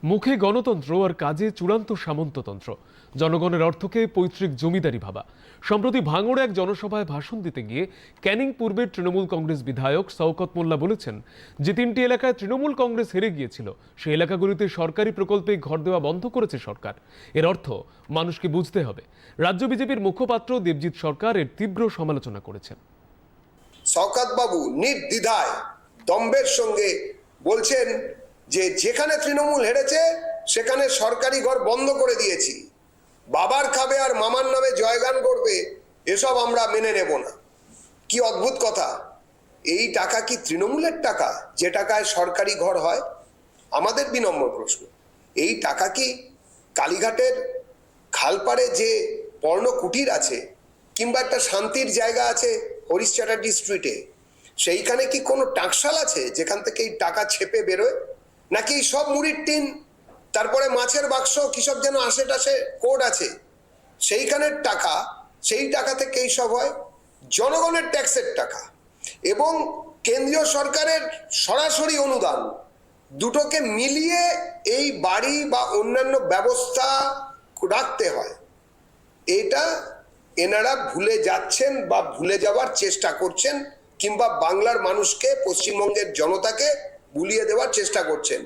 মুখে গণতন্ত্র আর কাজে চূড়ান্ত সামন্ততন্ত্র, জনগণের অর্থকে পৈতৃক জমিদারি ভাবা। সম্প্রতি ভাঙড়ে এক জনসভায় ভাষণ দিতে গিয়ে ক্যানিং পূর্বের তৃণমূল কংগ্রেস বিধায়ক শওকত মোল্লা বলেছেন, যে 3টি এলাকায় তৃণমূল কংগ্রেস হেরে গিয়েছিল সেই এলাকাগুলিতে সরকারি প্রকল্পে ঘর দেওয়া বন্ধ করেছে সরকার। এর অর্থ মানুষকে বুঝতে হবে। রাজ্য বিজেপির মুখপাত্র দেবজিৎ সরকার এর তীব্র সমালোচনা করেছেন। শওকত বাবু নির্দ্বিধায় দম্ভের সঙ্গে বলছেন যে যেখানে তৃণমূল হেরেছে সেখানে সরকারি ঘর বন্ধ করে দিয়েছি, বাবার খাবে আর মামার নামে জয়গান করবে, এসব আমরা মেনে নেব না। কি অদ্ভুত কথা! এই টাকা কি তৃণমূলের টাকা যে টাকায় সরকারি ঘর হয়? আমাদের বিনম্র প্রশ্ন, এই টাকা কি কালীঘাটের খালপাড়ে যে পর্ণ কুটির আছে কিংবা একটা শান্তির জায়গা আছে হরিশ চ্যাটার্জি স্ট্রিটে, সেইখানে কি কোনো টাকশাল আছে যেখান থেকে এই টাকা ছেপে বেরোয়? নাকি সব মুড়ির টিন, তারপরে মাছের বাক্স, কিসব যেন আশেপাশে কোড আছে, সেইখানের টাকা, সেই টাকা থেকে এইসব হয়? জনগণের ট্যাক্সের টাকা এবং কেন্দ্রীয় সরকারের সরাসরি অনুদান, দুটোকে মিলিয়ে এই বাড়ি বা অন্যান্য ব্যবস্থা রাখতে হয়। এটা এনারা ভুলে যাচ্ছেন বা ভুলে যাওয়ার চেষ্টা করছেন, কিংবা বাংলার মানুষকে, পশ্চিমবঙ্গের জনতাকে ভুলিয়ে দেওয়ার চেষ্টা করছেন।